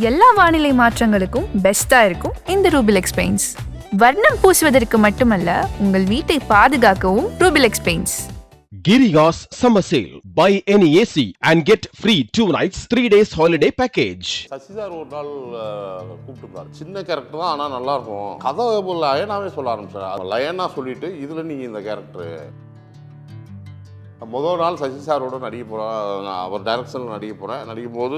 எல்லா வானிலை மாற்றங்களுக்கும் பெஸ்டா இருக்கும் இந்த ரூபிலெக்ஸ் பெயிண்ட்ஸ். வர்ணம் பூசுவதற்கு மட்டுமல்ல, உங்கள் வீட்டை பாதுகாக்கவும் Rubilex paints. Giriga's summer sale. Buy any AC and get free 2 nights 3 days holiday package. Sasi sir ஒரு நாள் கூப்பிட்டுருந்தார். சின்ன கேரக்டர் தான், ஆனால் நல்லா இருக்கும். கதை லயனாவே சொல்ல ஆரம்பிச்சார். லயனா சொல்லிட்டு இதில் நீங்கள் இந்த கேரக்டர் முதல் நாள் சசி சாரோட நடிக்க போகிறேன், அவர் டைரக்ஷனில் நடிக்க போகிறேன். நடிக்கும் போது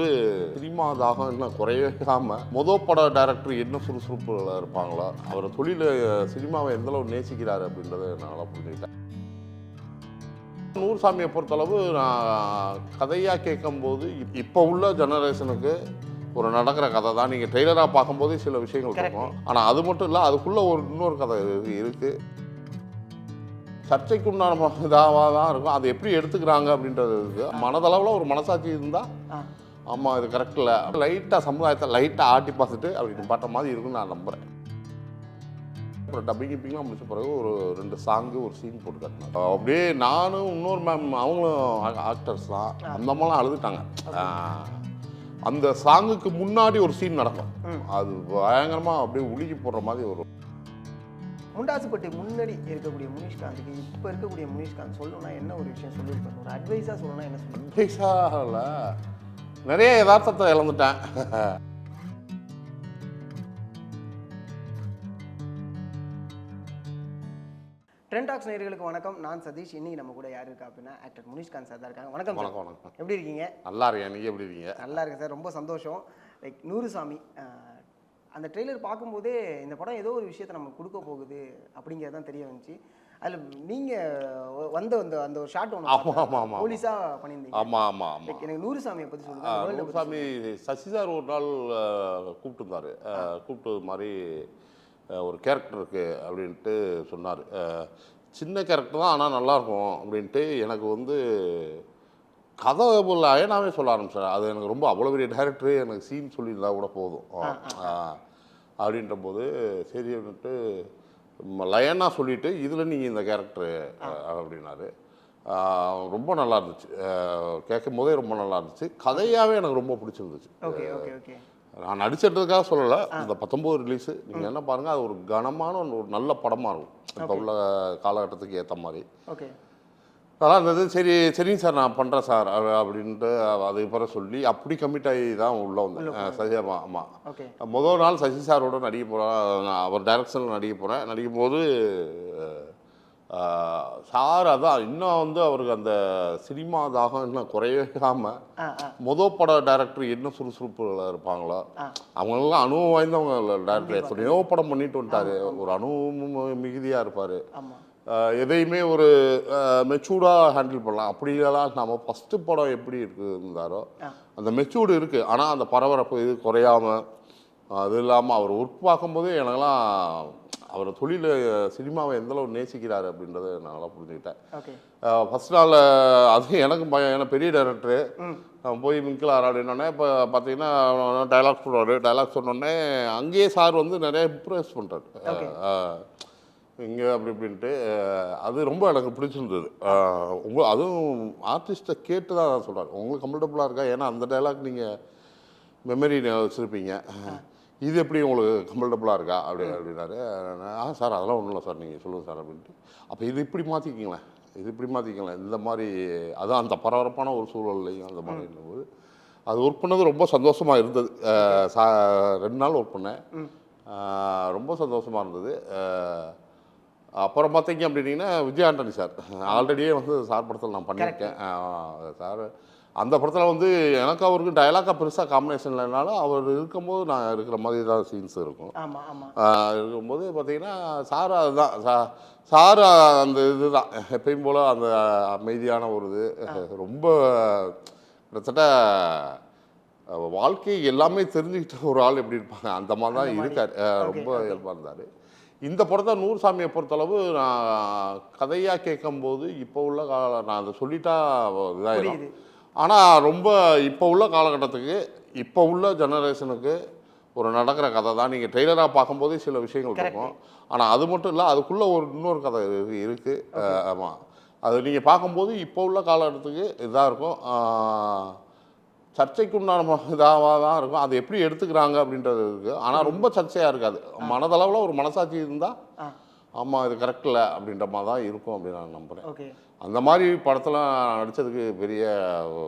சினிமா தாகம் என்ன குறையாமல் மொதல் பட டைரக்டர் என்ன சுறுசுறுப்பில் இருப்பாங்களோ, அவர் தொழில் சினிமாவை எந்தளவு நேசிக்கிறார் அப்படின்றத நான் புரிஞ்சுக்கிட்டேன். நூறுசாமியை பொறுத்தளவு நான் கதையாக கேட்கும்போது இப்போ உள்ள ஜெனரேஷனுக்கு ஒரு நடக்கிற கதை தான். நீங்கள் ட்ரெய்லராக பார்க்கும்போதே சில விஷயங்கள் இருக்கும், ஆனால் அது மட்டும் இல்லை, அதுக்குள்ளே இன்னொரு கதை இருக்குது. சர்ச்சைக்கு உண்டான இதாக தான் இருக்கும். அதை எப்படி எடுத்துக்கிறாங்க அப்படின்றது இருக்குது. மனதளவில் ஒரு மனசாட்சி இருந்தால் ஆமாம் இது கரெக்ட் இல்லை, லைட்டாக சமுதாயத்தை லைட்டாக ஆட்டி பார்த்துட்டு அப்படி பாட்ட மாதிரி இருக்குன்னு நான் நம்புகிறேன். அப்புறம் டப்பிங்லாம் முடிச்ச பிறகு ஒரு 2 சாங்கு ஒரு சீன் போட்டு காட்டினாங்க. அப்படியே நானும் இன்னொரு மேம், அவங்களும் ஆக்டர்ஸ் தான், அந்த மாதிரிலாம் அழுதுட்டாங்க. அந்த சாங்குக்கு முன்னாடி ஒரு சீன் நடக்கும், அது பயங்கரமாக அப்படியே உலுக்கி போடுற மாதிரி ஒரு முண்டாசுப்பட்டி முன்னாடி இருக்கக்கூடிய முனிஷ்காந்துக்கு இப்போ இருக்கக்கூடிய முனிஷ்காந்த் சொல்லணும்னா என்ன ஒரு விஷயம் சொல்லியிருப்பாங்க? ஒரு அட்வைஸாக சொல்லணும்னா என்ன சொல்லுங்க? அட்வைஸாக இல்லை, நிறைய யதார்த்தத்தை இழந்துட்டேன். ட்ரெண்ட் டாக்ஸ் நேயர்களுக்கு வணக்கம். நான் சதீஷ். இன்னைக்கு நம்ம கூட யார் இருக்கா அப்படின்னா ஆக்டர் முனிஷ்காந்த் சார் தான் இருக்காங்க. வணக்கம். வணக்கம். வணக்கம். எப்படி இருக்கீங்க? நல்லா இருக்கேன். நீங்கள் எப்படி இருக்கீங்க? நல்லா இருக்கேன் சார், ரொம்ப சந்தோஷம். லைக் நூறுசாமி அந்த ட்ரெய்லர் பார்க்கும்போதே இந்த படம் ஏதோ ஒரு விஷயத்தை நம்ம கொடுக்க போகுது அப்படிங்கிறது தான் தெரிய வந்துச்சு. அதில் நீங்கள் அந்த ஒரு ஷார்ட் ஒன்று போலீஸாக பண்ணியிருந்தீங்க. ஆமாம் ஆமாம் ஆமாம். எனக்கு நூறுசாமியை பற்றி சொல்லுங்கள். நூறுசாமி சசி சார் ஒரு நாள் கூப்பிட்டுருந்தாரு. கூப்பிட்டு மாதிரி ஒரு கேரக்டர் இருக்குது அப்படின்ட்டு சொன்னார். சின்ன கேரக்டர் தான், ஆனால் நல்லாயிருக்கும் அப்படின்ட்டு எனக்கு வந்து கதை லயனாவே சொல்ல ஆரம்பிச்சார். அது எனக்கு ரொம்ப அவ்வளோ பெரிய டேரக்டரு, எனக்கு சீன் சொல்லியிருந்தா கூட போதும் அப்படின்ற போது சரி அப்படின்ட்டு லயனா சொல்லிவிட்டு இதில் நீங்கள் இந்த கேரக்டரு அப்படின்னாரு. ரொம்ப நல்லா இருந்துச்சு, கேட்கும் போதே ரொம்ப நல்லா இருந்துச்சு. கதையாகவே எனக்கு ரொம்ப பிடிச்சிருந்துச்சு. Okay okay okay. நான் நடிச்சிட்டதுக்காக சொல்லலை, இந்த 19 ரிலீஸு நீங்கள் என்ன பாருங்கள், அது ஒரு கனமான ஒரு நல்ல படமாக இருக்கும் இப்போ உள்ள காலகட்டத்துக்கு ஏற்ற மாதிரி. ஓகே, நல்லா இருந்தது. சரிங்க சார் நான் பண்ணுறேன் சார் அப்படின்ட்டு அதுக்கு பிறகு சொல்லி அப்படி கமிட் ஆகி தான் உள்ளே வந்தேன். சசி ஆமாம். முதல் நாள் சசி சாரோட நடிக்க போகிறேன், அவர் டைரக்ஷனில் நடிக்க போகிறேன். நடிக்கும் போது சார் அதான் இன்னும் வந்து அவருக்கு அந்த சினிமா தாகம் இன்னும் குறையாமல் மொதல் பட டைரக்டர் என்ன சுறுசுறுப்பில் இருப்பாங்களோ, அவங்களெல்லாம் அனுபவம் வாய்ந்தவங்க டைரக்டர். எத்தனையோ படம் பண்ணிட்டு வந்துட்டாரு, ஒரு அனுபவம் மிகுதியாக இருப்பார். எதையுமே ஒரு மெச்சூர்டாக ஹேண்டில் பண்ணலாம். அப்படியெல்லாம் நம்ம ஃபஸ்ட்டு படம் எப்படி இருந்தாரோ அந்த மெச்சூர்டு இருக்குது, ஆனால் அந்த பரபரப்பு இது குறையாமல், அது இல்லாமல் அவர் ஒர்க் பார்க்கும்போது எனக்கெல்லாம் அவர் தொழில் சினிமாவை எந்தளவு நேசிக்கிறார் அப்படின்றத நான் நல்லா புரிஞ்சுக்கிட்டேன். ஃபஸ்ட் நாள் அது எனக்கு பயம், ஏன்னா பெரிய டைரக்டரு. போய் மிங்கில் ஆராடினோடனே இப்போ பார்த்தீங்கன்னா டைலாக் சொல்கிறாரு. டைலாக் சொன்னோடனே அங்கேயே சார் வந்து நிறைய இம்ப்ரெஸ் பண்ணுறாரு இங்கே அப்படி இப்படின்ட்டு. அது ரொம்ப எனக்கு பிடிச்சிருந்தது. அதுவும் ஆர்டிஸ்ட்டை கேட்டு தான் சொல்கிறார், உங்களுக்கு கம்ஃபர்டபுளாக இருக்கா, ஏன்னா அந்த டைலாக் நீங்கள் மெமரி வச்சுருப்பீங்க, இது எப்படி உங்களுக்கு கம்ஃபர்டபுளாக இருக்கா அப்படின்னாரு. சார் அதெல்லாம் ஒன்றும் இல்லை சார், நீங்கள் சொல்லுங்கள் சார் அப்படின்ட்டு. அப்போ இது இப்படி மாற்றிக்கிங்களேன் இந்த மாதிரி. அதான் அந்த பரபரப்பான ஒரு சூழல்லையும் அந்த மாதிரி இருந்தபோது அது ஒர்க் பண்ணது ரொம்ப சந்தோஷமாக இருந்தது. 2 நாள் ஒர்க் பண்ணேன், ரொம்ப சந்தோஷமாக இருந்தது. அப்புறம் பார்த்தீங்க அப்படின்னீங்கன்னா விஜய் ஆண்டனி சார் ஆல்ரெடியே வந்து சார் படத்தில் நான் பண்ணியிருக்கேன். சார் அந்த படத்தில் வந்து எனக்கு அவருக்கு டைலாக்காக பெருசாக காம்பினேஷன் இல்லைனாலும் அவர் இருக்கும்போது நான் இருக்கிற மாதிரி தான் சீன்ஸ் இருக்கும். இருக்கும்போது பார்த்தீங்கன்னா சார் அதுதான் சார் அந்த இது தான் எப்பயும் போல் அந்த அமைதியான ஒரு இது, ரொம்ப கிட்டத்தட்ட வாழ்க்கை எல்லாமே தெரிஞ்சுக்கிட்ட ஒரு ஆள் எப்படி இருப்பாங்க அந்த மாதிரி தான் இருக்கார். ரொம்ப இயல்பாக இருந்தார். இந்த படத்தை நூறுசாமியை பொறுத்தளவு நான் கதையாக கேட்கும்போது இப்போ உள்ள நான் அதை சொல்லிட்டா இதாகிடும், ஆனால் ரொம்ப இப்போ உள்ள காலகட்டத்துக்கு இப்போ உள்ள ஜெனரேஷனுக்கு ஒரு நடக்கிற கதை தான். நீங்கள் ட்ரெய்லராக பார்க்கும்போதே சில விஷயங்கள் இருக்கும், ஆனால் அது மட்டும் இல்லை, அதுக்குள்ளே இன்னொரு கதை இருக்குது. ஆமாம், அது நீங்கள் பார்க்கும்போது இப்போ உள்ள காலகட்டத்துக்கு இதாக இருக்கும். சர்ச்சைக்கு உண்டான இதாக தான் இருக்கும். அது எப்படி எடுத்துக்கிறாங்க அப்படின்றது இருக்குது. ஆனால் ரொம்ப சர்ச்சையாக இருக்காது. மனதளவில் ஒரு மனசாட்சி இருந்தால் ஆமாம் இது கரெக்ட் இல்லை அப்படின்ற மாதிரி தான் இருக்கும் அப்படின்னு நான் நம்புகிறேன். ஓகே. அந்த மாதிரி படத்தில் நடித்ததுக்கு பெரிய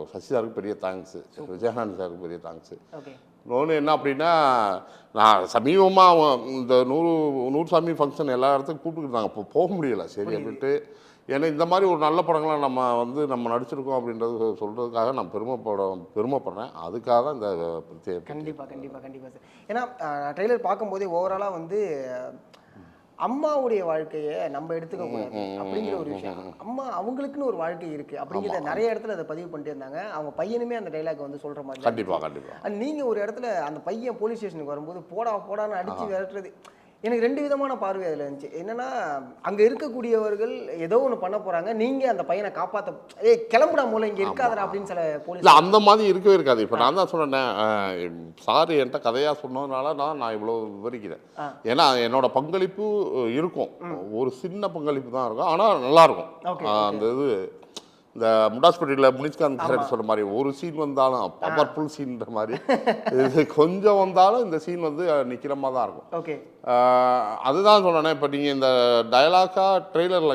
சசி சாருக்கு பெரிய தேங்க்ஸு, விஜயகாந்த் சாருக்கு பெரிய தேங்க்ஸு. ஓகே. இன்னொன்று என்ன அப்படின்னா, நான் சமீபமாக இந்த நூறுசாமி ஃபங்க்ஷன் எல்லா இடத்துக்கும் கூப்பிட்டுக்கிட்டாங்க. இப்போ போக முடியலை சரி அப்படின்ட்டு. ஏன்னா இந்த மாதிரி ஒரு நல்ல படங்களை நம்ம நடிச்சிருக்கோம் அப்படின்றது சொல்கிறதுக்காக நான் பெருமைப்படுறேன். அதுக்காக இந்த கண்டிப்பாக சார். ஏன்னா ட்ரெய்லர் பார்க்கும்போதே ஓவராலாக வந்து அம்மாவுடைய வாழ்க்கையை நம்ம எடுத்துக்க கூடாது அப்படிங்கிற ஒரு விஷயம். அம்மா அவங்களுக்குன்னு ஒரு வாழ்க்கை இருக்கு அப்படிங்கிற நிறைய இடத்துல அதை பதிவு பண்ணிட்டு இருந்தாங்க. அவங்க பையனுமே அந்த டைலாக் வந்து சொல்ற மாதிரி. கண்டிப்பா நீங்க ஒரு இடத்துல அந்த பையன் போலீஸ் ஸ்டேஷனுக்கு வரும்போது போடான்னு அடிச்சு விரட்டுறது, எனக்கு ரெண்டு விதமான பார்வை அதில் இருந்துச்சு. என்னன்னா, அங்கே இருக்கக்கூடியவர்கள் ஏதோ ஒன்று பண்ண போறாங்க, நீங்க அந்த பையனை காப்பாற்ற கிளம்புடா மூலம் இங்கே இருக்காதரா அப்படின்னு சில போலீஸ். அந்த மாதிரி இருக்கவே இருக்காது. இப்போ நான் தான் சொன்னேன், சார் என்கிட்ட கதையாக சொன்னதுனால நான் இவ்வளோ விவரிக்கிறேன். ஏன்னா என்னோட பங்களிப்பு இருக்கும், ஒரு சின்ன பங்களிப்பு தான் இருக்கும், ஆனால் நல்லா இருக்கும். அந்த இது இந்த முண்டாஸ்பட்டியில் முனிஷ்காந்த் கேரக்டர் சொன்ன மாதிரி ஒரு சீன் வந்தாலும் பவர்ஃபுல் சீன்ற மாதிரி இது கொஞ்சம் வந்தாலும் இந்த சீன் வந்து நிற்கிற மாதிரி தான் இருக்கும். ஓகே. அதுதான் சொன்னேன். இப்போ நீங்கள் இந்த டயலாக்காக ட்ரெய்லரில்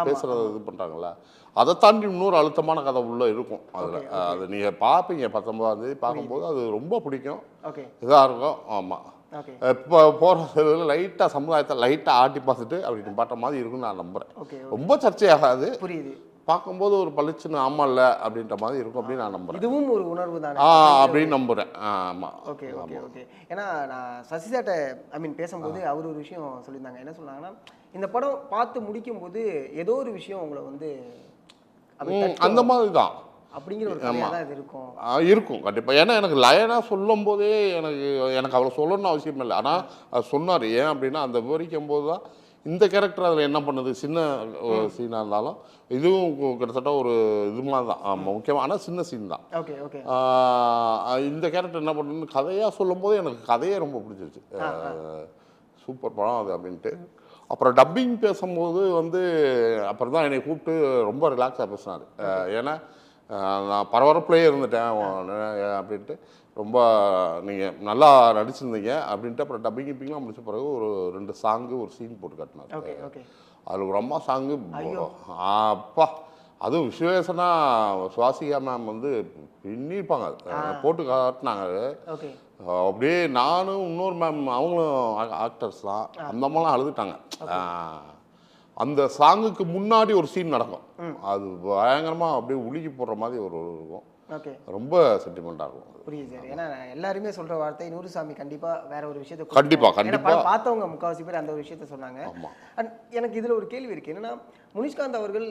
பேசுகிறது இது பண்ணுறாங்களா, அதை தாண்டி இன்னொரு அழுத்தமான கதை உள்ளே இருக்கும். அதில் அது நீங்கள் பார்ப்பீங்க 19ஆம் தேதி பார்க்கும்போது அது ரொம்ப பிடிக்கும், இதாக இருக்கும். ஆமாம். இப்போ போகிற லைட்டாக சமுதாயத்தை லைட்டாக ஆட்டி பார்த்துட்டு அப்படி பாட்ட மாதிரி இருக்குன்னு நான் நம்புகிறேன். ரொம்ப சர்ச்சையாகாது, புரியுது. பார்க்கும்போது ஒரு பளிச்சுன்னு ஆமா இல்லை அப்படின்ற மாதிரி இருக்கும் அப்படின்னு நான் நம்புறேன். இதுவும் ஒரு உணர்வு தான் அப்படின்னு நம்புறேன். ஆமாம். ஓகே. ஏன்னா நான் சசி சார்ட்ட பேசும்போது அவர் ஒரு விஷயம் சொல்லியிருந்தாங்க. என்ன சொன்னாங்கன்னா, இந்த படம் பார்த்து முடிக்கும் போது ஏதோ ஒரு விஷயம் உங்களை வந்து அந்த மாதிரி தான் அப்படிங்கிற ஒரு கதையாக தான் இது இருக்கும் கண்டிப்பாக. ஏன்னா எனக்கு லயனாக சொல்லும் போதே எனக்கு அவ்வளோ சொல்லணும்னு அவசியம் இல்லை. ஆனால் அது சொன்னார். ஏன் அப்படின்னா, அந்த விவரிக்கும் போது தான் இந்த கேரக்டர் அதில் என்ன பண்ணுது, சின்ன சீனாக இருந்தாலும் இதுவும் கிட்டத்தட்ட ஒரு இது மாதிரி தான் முக்கியமாக, ஆனால் சின்ன சீன் தான். இந்த கேரக்டர் என்ன பண்ணுன்னு கதையாக சொல்லும் போது எனக்கு கதையே ரொம்ப பிடிச்சிருச்சு. சூப்பர் படம் அது அப்படின்ட்டு. அப்புறம் டப்பிங் பேசும்போது வந்து அப்புறம் தான் என்னை கூப்பிட்டு ரொம்ப ரிலாக்ஸாக பேசினார். ஏன்னா நான் பரபரப்புலேயே இருந்துட்டேன் அப்படின்ட்டு, ரொம்ப நீங்கள் நல்லா நடிச்சிருந்தீங்க அப்படின்ட்டு. அப்புறம் டப்பிங்லாம் முடிச்ச பிறகு ஒரு 2 சாங்கு ஒரு சீன் போட்டு காட்டினார். அதில் ஒரு அம்மா சாங்கு அப்பா, அதுவும் விஸ்வேசனா சுவாசிகா மேம் வந்து பின்னிருப்பாங்க, போட்டு காட்டினாங்க. அப்படியே நானும் இன்னொரு மேம், அவங்களும் ஆக்டர்ஸ் தான், அந்த அம்மாலாம் அழுதுட்டாங்க. அந்த சாங்குக்கு முன்னாடி ஒரு சீன் நடக்கும், அது பயங்கரமாக அப்படியே உலுக்கி போடுற மாதிரி ஒரு இருக்கும். ரொம்ப சென்டிமெண்ட்டாக இருக்கும். புரியுது சார். ஏன்னா எல்லாருமே சொல்கிற வார்த்தை நூறுசாமி கண்டிப்பாக வேற ஒரு விஷயத்தை கண்டிப்பாக பார்த்தவங்க முக்கால்வாசி பேர் அந்த ஒரு விஷயத்த சொன்னாங்க. எனக்கு இதில் ஒரு கேள்வி இருக்குது. என்னன்னா, முனிஷ்காந்த் அவர்கள்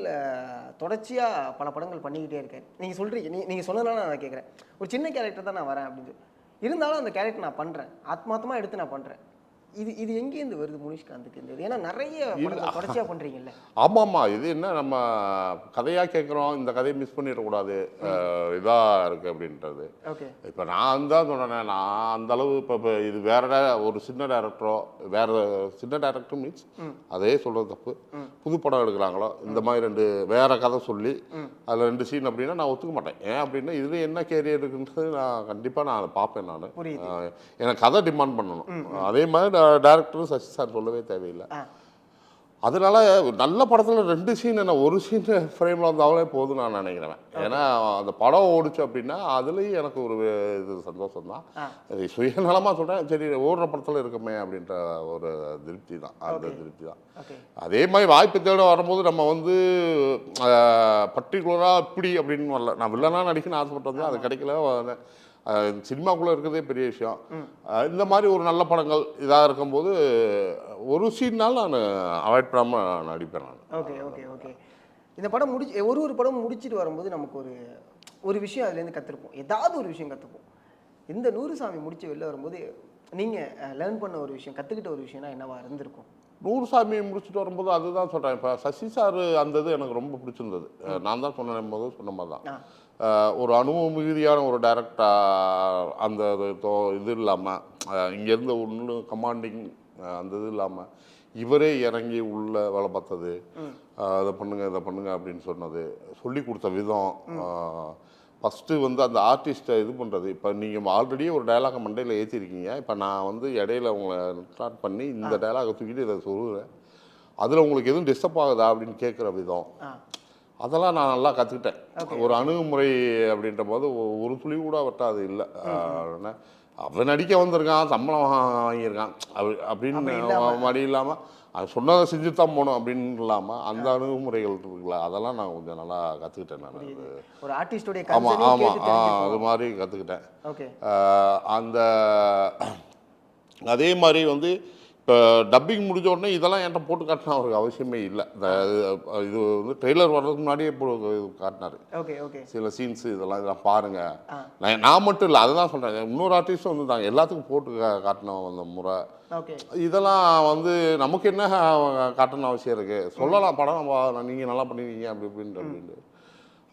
தொடர்ச்சியாக பல படங்கள் பண்ணிக்கிட்டே இருக்காரு. நீங்கள் சொல்கிறீங்க, நீங்கள் சொன்னதுனால நான் கேட்குறேன், ஒரு சின்ன கேரக்டர் தான் நான் வரேன் அப்படின்னு இருந்தாலும் அந்த கேரக்டர் நான் பண்ணுறேன், ஆத்மார்த்தமாக எடுத்து நான் பண்ணுறேன். இது எங்கேருந்து வருது முனிஷ்காந்துக்கு இருந்தது? ஏன்னா நிறைய தொடர்ச்சியாக பண்ணுறீங்கல்ல. ஆமாம், இது என்ன நம்ம கதையாக கேட்குறோம், இந்த கதையை மிஸ் பண்ணிடக்கூடாது, இதாக இருக்குது அப்படின்றது. இப்போ நான் தான் சொன்னேன், நான் அந்தளவு இப்போ இது வேற ஒரு சின்ன டேரக்டரோ, வேறு சின்ன டேரக்டர் மீன்ஸ் அதே சொல்கிறது தப்பு, புது படம் எடுக்கிறாங்களோ இந்த மாதிரி 2 வேற கதை சொல்லி அதில் 2 சீன் அப்படின்னா நான் ஒத்துக்க மாட்டேன். ஏன் அப்படின்னா இதில் என்ன கேரியர் இருக்குன்றது நான் கண்டிப்பாக நான் அதை பார்ப்பேன். நான் எனக்கு கதை டிமாண்ட் பண்ணணும். அதே மாதிரி டைரக்டரும் சசி சார் சொல்லவே தேவையில்லை. அதனால நல்ல படத்தில் 2 சீன் என்ன, ஒரு சீன் ஃப்ரேமில் வந்தாலே போதும் நான் நினைக்கிறேன். ஏன்னா அந்த படம் ஓடிச்சு அப்படின்னா அதுலேயும் எனக்கு ஒரு இது சந்தோஷம் தான். சுயநலமாக சொல்கிறேன், சரி ஓடுற படத்தில் இருக்குமே அப்படின்ற ஒரு திருப்தி தான், அந்த திருப்தி தான். அதே மாதிரி வாய்ப்பு தேட வரும்போது நம்ம வந்து பர்டிகுலராக இப்படி அப்படின்னு வரல, நான் வில்லனாக நடிக்கணும்னு ஆசைப்பட்டு வந்தேன், அது கிடைக்கல. சினிமாக்குள்ளே இருக்கிறதே பெரிய விஷயம். இந்த மாதிரி ஒரு நல்ல படங்கள் இதாக இருக்கும்போது ஒரு சீன்னால் நான் அவாய்ட் பண்ணாமல் நடிப்பேன் நான். ஓகே. இந்த படம் ஒரு படம் முடிச்சுட்டு வரும்போது நமக்கு ஒரு விஷயம் அதுலேருந்து கற்றுருப்போம், ஏதாவது ஒரு விஷயம் கற்றுப்போம். இந்த நூறுசாமி முடிச்சு வெளில வரும்போது நீங்கள் லேர்ன் பண்ண ஒரு விஷயம், கற்றுக்கிட்ட ஒரு விஷயம்னா என்னவா இருந்திருக்கும்? நூறுசாமி முடிச்சுட்டு வரும்போது அதுதான் சொல்கிறேன். இப்போ சசி சார் அந்த இது எனக்கு ரொம்ப பிடிச்சிருந்தது. நான் தான் சொன்ன மாதிரி தான் ஒரு அனுபவ மிகுதியான ஒரு டைரக்டர், அந்த இது இல்லாமல் இங்கேருந்து ஒன்று கமாண்டிங் அந்த இது இல்லாமல் இவரே இறங்கி உள்ள வேலை பார்த்தது, இதை பண்ணுங்க அப்படின்னு சொன்னது, சொல்லி கொடுத்த விதம், ஃபஸ்ட்டு வந்து அந்த ஆர்டிஸ்ட்டை இது பண்ணுறது. இப்போ நீங்கள் ஆல்ரெடி ஒரு டயலாகை மண்டையில் ஏற்றிருக்கீங்க. இப்போ நான் வந்து இடையில உங்களை ஸ்டார்ட் பண்ணி இந்த டயலாகை தூக்கிட்டு இதை சொல்லுவேன். அதில் உங்களுக்கு எதுவும் டிஸ்டர்ப் ஆகுதா அப்படின்னு கேட்குற விதம், அதெல்லாம் நான் நல்லா கற்றுக்கிட்டேன். ஒரு அணுகுமுறை அப்படின்ற போது ஒரு துளி கூட அவர்கிட்ட அது இல்லை. அவன் நடிக்க வந்திருக்கான், சம்பளம் வாங்கியிருக்கான் அப்படின்னு மாதிரி இல்லாமல் அது சொன்னதை செஞ்சு தான் போகணும் அப்படின்னு இல்லாமல் அந்த அணுகுமுறைகள் இருக்குல்ல, அதெல்லாம் நான் கொஞ்சம் நல்லா கற்றுக்கிட்டேன். நான் ஒரு ஆர்டிஸ்டோடைய ஆமாம் ஆமாம் அது மாதிரி கற்றுக்கிட்டேன். அந்த அதே மாதிரி வந்து இப்போ டப்பிங் முடிஞ்ச உடனே இதெல்லாம் என்கிட்ட போட்டு காட்டினா அவருக்கு அவசியமே இல்லை. இது வந்து ட்ரெய்லர் வர்றதுக்கு முன்னாடியே காட்டினார். சில சீன்ஸு இதெல்லாம் பாருங்கள். நான் மட்டும் இல்லை, அதுதான் சொல்கிறேன். இன்னொரு ஆர்டிஸ்ட்டும் வந்து எல்லாத்துக்கும் போட்டு காட்டினோம் அந்த முறை. இதெல்லாம் வந்து நமக்கு என்ன காட்டணும் அவசியம் இருக்குது, சொல்லலாம் படம் நீங்கள் நல்லா பண்ணிருக்கீங்க அப்படி அப்படின்ட்டு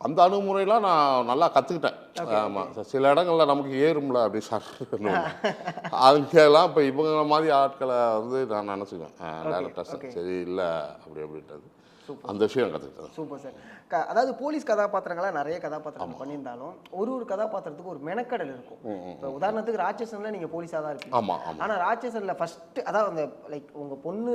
அந்த அணுகுமுறையெல்லாம் நான் நல்லா கற்றுக்கிட்டேன். ஆமாம், சில இடங்களில் நமக்கு ஏறும்ல அப்படி சாப்பிட்டு அதுக்கெல்லாம் இப்போ இவங்க மாதிரி ஆட்களை வந்து நான் நினச்சிக்குவேன் டேரக்டர்ஸ் சரி இல்லை அப்படி அப்படின்றது அந்த விஷயம் கற்றுக்கிட்டேன். Super sir. அதாவது போலீஸ் கதாபாத்திரங்களாக நிறைய கதாபாத்திரங்கள் பண்ணியிருந்தாலும் ஒரு மெனக்கடல் ஒரு மெனக்கடல் இருக்கும். இப்போ உதாரணத்துக்கு ராட்சசனில் நீங்கள் போலீஸாக தான் இருப்பீங்க. ஆனால் ராட்சசனில் ஃபஸ்ட்டு அதாவது அந்த லைக் உங்கள் பொண்ணு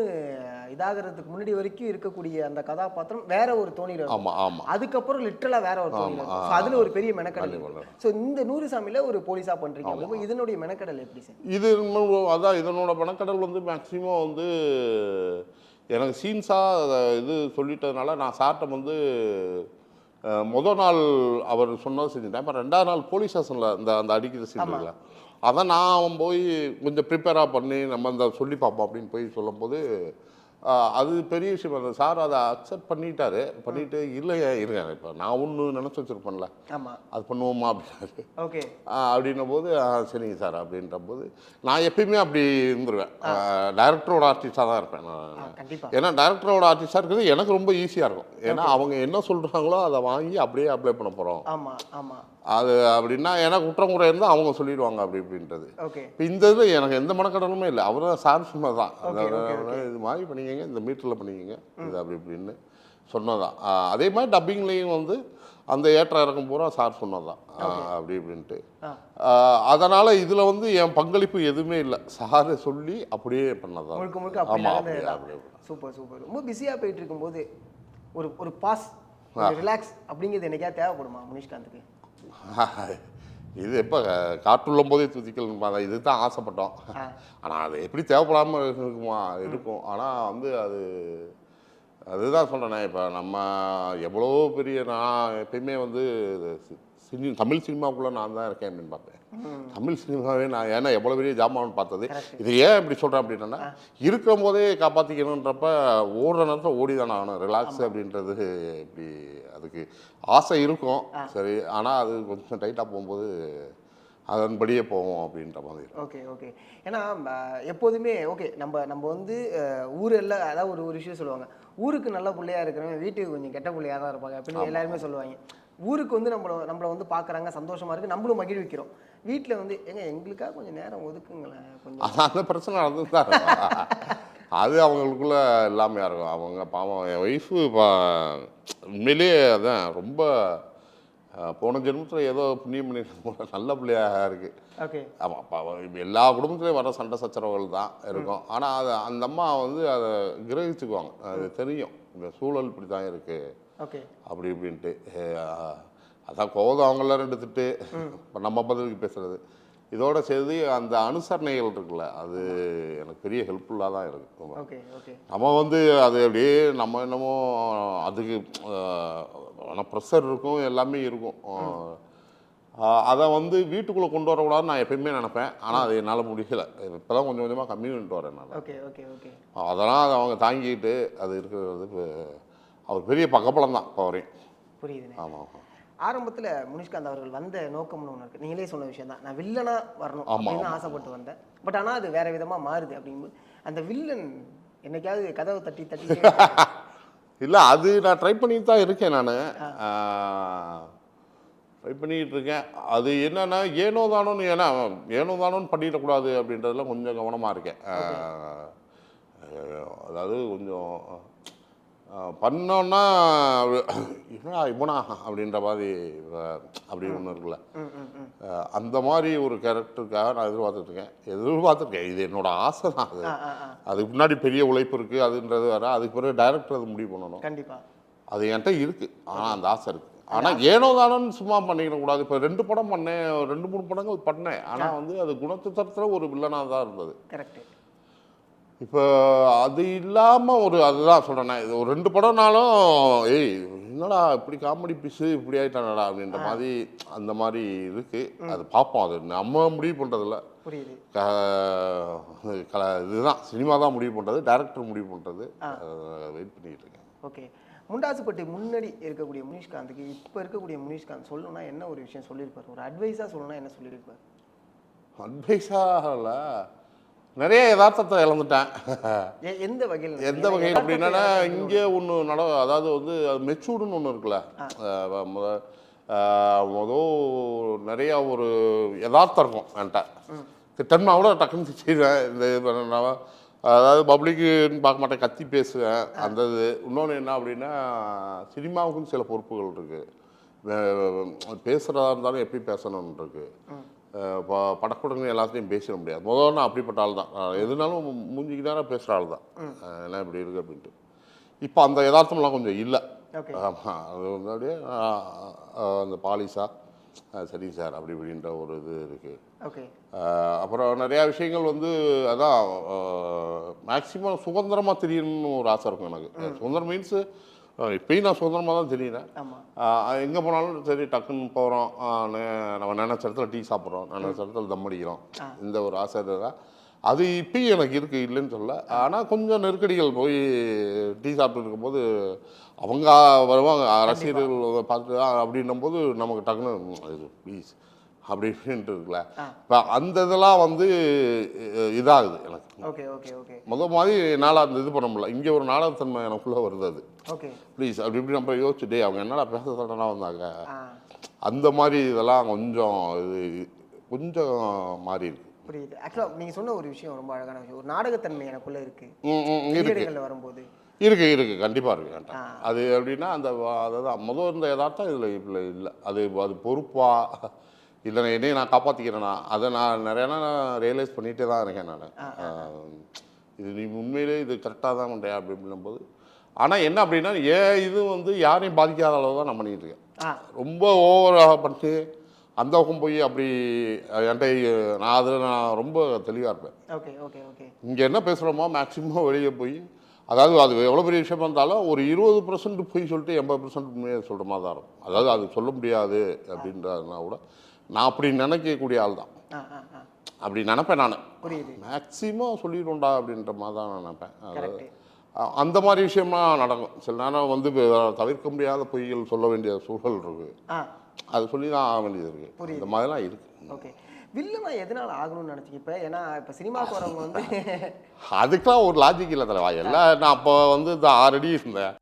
இதாகிறதுக்கு முன்னாடி வரைக்கும் இருக்கக்கூடிய அந்த கதாபாத்திரம் வேற ஒரு தோணியில் இருக்கும். அதுக்கப்புறம் லிட்டரலாக வேற ஒரு தோணியில் இருக்கும். அதில் ஒரு பெரிய மெனக்கடல். ஸோ இந்த நூறுசாமியில் ஒரு போலீஸாக பண்ணுறீங்க, இதனுடைய மெனக்கடல் எப்படி சார்? இது அதான் இதனோட மெனக்கடல் வந்து மேக்ஸிமம் வந்து எனக்கு சீன்ஸாக இது சொல்லிட்டதுனால நான் சார்ட்டை வந்து முதல் நாள் அவர் சொன்னது செஞ்சுட்டேன். இப்போ 2வது நாள் போலீஸ் ஸ்டேஷனில் அந்த அடிக்கிற சீன் இருக்குல்ல, அதை நான் போய் கொஞ்சம் ப்ரிப்பேராக பண்ணி நம்ம இந்த சொல்லி பார்ப்போம் அப்படின்னு போய் சொல்லும்போது அது பெரிய விஷயம். அந்த சார் அதை அக்செப்ட் பண்ணிட்டு இல்லையா இருங்க இப்போ நான் ஒன்று நினச்சி வச்சுருப்பேன்ல அது பண்ணுவோமா அப்படின்னாரு. அப்படின்னும் போது சரிங்க சார் அப்படின்ற போது நான் எப்பயுமே அப்படி இருந்துருவேன். டைரக்டரோட ஆர்டிஸ்டாக தான் இருப்பேன் நான். ஏன்னா டைரக்டரோட ஆர்டிஸ்டாக இருக்கிறது எனக்கு ரொம்ப ஈஸியாக இருக்கும். ஏன்னா அவங்க என்ன சொல்கிறாங்களோ அதை வாங்கி அப்படியே அப்ளை பண்ண போகிறோம். அது அப்படின்னா எனக்கு குற்றமுறை இருந்தால் அவங்க சொல்லிடுவாங்க அப்படி இப்படின்றது. இப்போ இந்த இதில் எனக்கு எந்த மனக்கடலுமே இல்லை. அவர் தான் சார் சொன்னதான் இது மாதிரி பண்ணிக்கங்க, இந்த மீட்டரில் பண்ணிக்கங்க இது அப்படி இப்படின்னு சொன்னதான். அதே மாதிரி டப்பிங்லேயும் வந்து அந்த ஏற்ற இறக்கம் பூரா சார் சொன்னதான் அப்படி இப்படின்ட்டு. அதனால் இதில் வந்து என் பங்களிப்பு எதுவுமே இல்லை, சாரை சொல்லி அப்படியே பண்ணதான். ஆமாம் அப்படியே. Super super. ரொம்ப பிஸியாக போயிட்டு இருக்கும்போது ஒரு பாஸ் ரிலாக்ஸ் அப்படிங்கிறது என்னைக்கா தேவைப்படுமா முனிஷ்காந்துக்கு? இது எப்போ காற்றுள்ளும் போதே துதிக்கல் இது தான் ஆசைப்பட்டோம். ஆனால் அது எப்படி தேவைப்படாமல் இருக்கும். ஆனால் வந்து அதுதான் சொல்கிறேனே, இப்போ நம்ம எவ்வளோ பெரிய நான் எப்பயுமே வந்து தமிழ் சினிமாவுக்குள்ளே நான் தான் இருக்கேன் அப்படின்னு பார்ப்பேன். தமிழ் சினிமாவே நான் ஏன்னா எவ்வளோ பெரிய ஜாமான்னு பார்த்தது. இது ஏன் இப்படி சொல்கிறேன் அப்படின்னா இருக்கும் போதே காப்பாற்றிக்கணுன்றப்ப ஓடுற நேரத்தில் ஓடி தானே ஆகணும். ரிலாக்ஸ் அப்படின்றது இப்படி அதுக்கு ஆசை இருக்கும் சரி, ஆனால் அது கொஞ்சம் டைட்டாக போகும்போது அதன்படியே போவோம் அப்படின்ற மாதிரி. ஏன்னா எப்போதுமே நம்ம வந்து ஊரெல்லாம் அதாவது ஒரு விஷயம் சொல்லுவாங்க, ஊருக்கு நல்ல பிள்ளையா இருக்கிறவங்க வீட்டுக்கு கொஞ்சம் கெட்ட பிள்ளையாக தான் இருப்பாங்க அப்படின்னு எல்லாருமே சொல்லுவாங்க. ஊருக்கு வந்து நம்மளை வந்து பார்க்குறாங்க, சந்தோஷமாக இருக்குது, நம்மளும் மகிழ்விக்கிறோம். வீட்டில் வந்து எங்களுக்காக கொஞ்சம் நேரம் ஒதுக்குங்களேன் கொஞ்சம், அந்த பிரச்சனை நடந்துதான் அது அவங்களுக்குள்ள எல்லாமே இருக்கும். அவங்க பாவம் என் ஒய்ஃபு உண்மையிலேயே அதான் ரொம்ப போன ஜென்மத்தில் ஏதோ புண்ணியம் பண்ணி நல்ல பிள்ளையாக இருக்குது. ஆமாம், எல்லா குடும்பத்துலேயும் வர சண்டை சச்சரவுகள் தான் இருக்கும். ஆனால் அதை அந்த அம்மா வந்து அதை கிரகிச்சுக்குவாங்க. அது தெரியும் இந்த சூழல் இப்படி தான் இருக்குது அப்படி இப்படின்ட்டு. அதான் கோவம் அவங்கள 2 திட்டு இப்போ நம்ம பதிலுக்கு பேசுகிறது இதோட சேர்த்து அந்த அனுசரணைகள் இருக்குல்ல, அது எனக்கு பெரிய ஹெல்ப்ஃபுல்லாக தான் இருக்குது. நம்ம வந்து அது அப்படியே நம்ம என்னமோ அதுக்கு ஆனால் ப்ரெஷர் இருக்கும், எல்லாமே இருக்கும். அதை வந்து வீட்டுக்குள்ளே கொண்டு வரக்கூடாதுன்னு நான் எப்பயுமே நினைப்பேன். ஆனால் அது என்னால் முடியலை. இப்போ தான் கொஞ்சம் கொஞ்சமாக கம்மி பண்ணிட்டு வரேன் நான். அதெல்லாம் அதை அவங்க தாங்கிக்கிட்டு அது இருக்கிறது அவர் பெரிய பக்கபலம் தான் இப்போ வரையும். புரியுது. ஆமாம். ஆரம்பத்தில் முனிஷ்காந்த் அவர்கள் வந்த நோக்கம்னு ஒன்று இருக்குது. நீங்களே சொன்ன விஷயம் தான், நான் வில்லனாக வரணும் அப்படின்னு ஆசைப்பட்டு வந்தேன். பட் ஆனால் அது வேறு விதமாக மாறுது. அப்படிங்கும்போது அந்த வில்லன் என்னைக்காவது கதவை தட்டி இல்லை, அது நான் ட்ரை பண்ணிட்டு தான் இருக்கேன். நான் ட்ரை பண்ணிக்கிட்டு இருக்கேன். அது என்னென்னா ஏனோ தானோன்னு பண்ணிடக்கூடாது அப்படின்றதுல கொஞ்சம் கவனமாக இருக்கேன். அதாவது கொஞ்சம் பண்ணோன்னா என்னடா இவனா அப்படின்ற மாதிரி அப்படி ஒன்று இருக்குல்ல, அந்த மாதிரி ஒரு கேரக்டருக்காக நான் எதிர்பார்த்துருக்கேன். இது என்னோட ஆசை தான். அதுக்கு முன்னாடி பெரிய உழைப்பு இருக்குது அதுன்றது வேறு. அதுக்கு பிறகு டைரக்டர் அது முடிவு பண்ணணும். கண்டிப்பாக அது என்கிட்ட இருக்குது. ஆனால் அந்த ஆசை இருக்குது. ஆனால் ஏனோ தானோன்னு சும்மா பண்ணிடக்கூடாது. இப்போ 2 படம் பண்ணேன், 2-3 படங்கள் பண்ணேன். ஆனால் வந்து அது குணச்சித்திரத்தில் ஒரு வில்லனாக தான் இருந்தது. கரெக்டு. இப்போ அது இல்லாமல் அதுதான் சொல்கிறேன், இது ஒரு 2 படம்னாலும் என்னடா இப்படி காமெடி பீஸு இப்படி ஆகிட்டானடா அப்படின்ற மாதிரி அந்த மாதிரி இருக்குது. அது பார்ப்போம். அது நம்ம முடிவு பண்ணுறதில்ல. புரியுது. இதுதான் சினிமா தான் முடிவு பண்ணுறது, டைரக்டர் முடிவு பண்ணுறது. வெயிட் பண்ணிக்கிட்டு இருக்கேன். ஓகே. முண்டாசுப்பட்டி முன்னாடி இருக்கக்கூடிய முனிஷ்காந்துக்கு இப்போ இருக்கக்கூடிய முனிஷ்காந்த் சொல்லணும்னா என்ன ஒரு விஷயம் சொல்லியிருப்பார்? ஒரு அட்வைஸாக சொல்லணும்னா என்ன சொல்லியிருப்பார்? அட்வைஸாக இல்லை, நிறைய யதார்த்தத்தை இழந்துட்டேன். எந்த வகையில் அப்படின்னா இங்கே ஒன்று அதாவது வந்து மெச்சூர்டுன்னு ஒன்று இருக்குல்ல, நிறையா ஒரு யதார்த்தம் இருக்கும் என்கிட்ட. திட்டம்னா கூட டக்குன்னு செய்வேன். இந்த அதாவது பப்ளிக்குன்னு பார்க்க மாட்டேன், கத்தி பேசுவேன். அந்த இது இன்னொன்று என்ன அப்படின்னா, சினிமாவுக்குன்னு சில பொறுப்புகள் இருக்குது. பேசுகிறதா இருந்தாலும் எப்படி பேசணும்னு இருக்குது. படக்கூடங்க எல்லாத்தையும் பேசிட முடியாது. முதல்ல நான் அப்படிப்பட்ட ஆள் தான். எதுனாலும் மூஞ்சிக்கு நேரம் பேசுகிற ஆள் தான். என்ன இப்படி இருக்குது அப்படின்ட்டு. இப்போ அந்த யதார்த்தம்லாம் கொஞ்சம் இல்லை. ஆமாம், அது முன்னாடியே அந்த பாலிசா சரி சார் அப்படி இப்படின்ற ஒரு இது இருக்குது. அப்புறம் நிறையா விஷயங்கள் வந்து அதான் மேக்சிமம் சுதந்திரமாக தெரியணும்னு ஒரு ஆசை இருக்கும் எனக்கு. சுதந்திரம் மீன்ஸு இப்போயும் நான் சுதந்திரமாக தான் தெரியுறேன். எங்கே போனாலும் சரி டக்குன்னு போகிறோம், நம்ம நினச்ச இடத்துல டீ சாப்பிட்றோம், நினச்ச இடத்துல தம் அடிக்கிறோம். இந்த ஒரு ஆசை தான். அது இப்பயும் எனக்கு இருக்குது, இல்லைன்னு சொல்ல. ஆனால் கொஞ்சம் நெருக்கடிகள் போய் டீ சாப்பிட்டு இருக்கும்போது அவங்க வருவாங்க, ரசிகர்கள் பார்த்துட்டு அப்படின்னும் போது நமக்கு டக்குன்னு ப்ளீஸ் அப்படி இப்படின்ட்டு இருக்குல்ல. இப்போ அந்த இதெல்லாம் வந்து இதாகுது எனக்கு. மாதிரி என்னால் அந்த இது பண்ண முடியல. இங்கே ஒரு நாடகத்தன்மை எனக்குள்ளே வருது. அது ப்ளீஸ் அப்படி இப்படி நம்ம யோசிச்சுட்டே அவங்க என்னடா பேச தட்டனா வந்தாங்க, அந்த மாதிரி இதெல்லாம் கொஞ்சம் கொஞ்சம் மாறி இருக்கு. புரியுது. ஆக்சுவலாக நீங்கள் சொன்ன ஒரு விஷயம் ரொம்ப அழகான விஷயம். ஒரு நாடகத்தன்மை எனக்குள்ளே இருக்குது. வரும்போது இருக்கு கண்டிப்பாக இருக்கு. அது எப்படின்னா அந்த அதாவது முதல் இருந்த யதார்த்தம் இதில் இல்லை. அது பொறுப்பா இல்லை என்னையும் நான் காப்பாற்றிக்கிறேன்னா அதை நான் நிறையா ரியலைஸ் பண்ணிகிட்டே தான் இருக்கேன். நான் இது நீ உண்மையிலே இது கரெக்டாக தான் பண்ணுறேன் அப்படின்னும்போது. ஆனால் என்ன அப்படின்னா இது வந்து யாரையும் பாதிக்காத அளவு தான் நான் பண்ணிகிட்டு இருக்கேன். ரொம்ப ஓவராக பண்ணிட்டு அந்த பக்கம் போய் அப்படி என்கிட்ட நான் ரொம்ப தெளிவாக இருப்பேன். இங்கே என்ன பேசுகிறோமோ மேக்ஸிமம் வெளியே போய், அதாவது அது எவ்வளோ பெரிய விஷயமா இருந்தாலும் ஒரு 20% போய் சொல்லிட்டு 80% உண்மையை சொல்கிற மாதிரி தான் இருக்கும். அதாவது அது சொல்ல முடியாது அப்படின்றதுனா கூட நான் அப்படி நினைக்கக்கூடிய ஆள் தான். அப்படி நினைப்பேன் நான். மேக்ஸிமம் சொல்லிடும்டா அப்படின்ற மாதிரி தான் நான் நினைப்பேன். அந்த மாதிரி விஷயம்லாம் நடக்கும். சில நேரம் வந்து தவிர்க்க முடியாத பொய்கள் சொல்ல வேண்டிய சூழல் இருக்குது. அது சொல்லி தான் ஆக வேண்டியது இருக்குது. இந்த மாதிரிலாம் இருக்குது. வில்லனா எதனால ஆகணும்னு நினைச்சீங்க? இப்போ ஏன்னா இப்போ சினிமாவுக்கு வரவங்க வந்து அதுக்கெல்லாம் ஒரு லாஜிக் இல்லை தலைவா. எல்லாம் நான் அப்போ வந்து இந்த 6 அடி இருந்தேன்.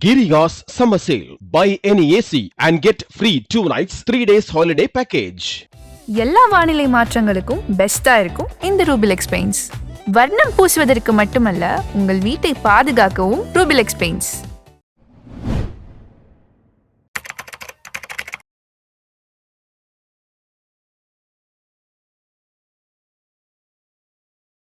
Giriga's summer sale. Buy any AC and get free 2 nights 3 days holiday package. எல்லா வானிலை மாற்றங்களுக்கும் பெஸ்டா இருக்கும் இந்த ரூபிலெக்ஸ் பெயிண்ட்ஸ். வர்ணம் பூசுவதற்கு மட்டுமல்ல, உங்கள் வீட்டை பாதுகாக்கவும் ரூபிலெக்ஸ் பெயிண்ட்ஸ்.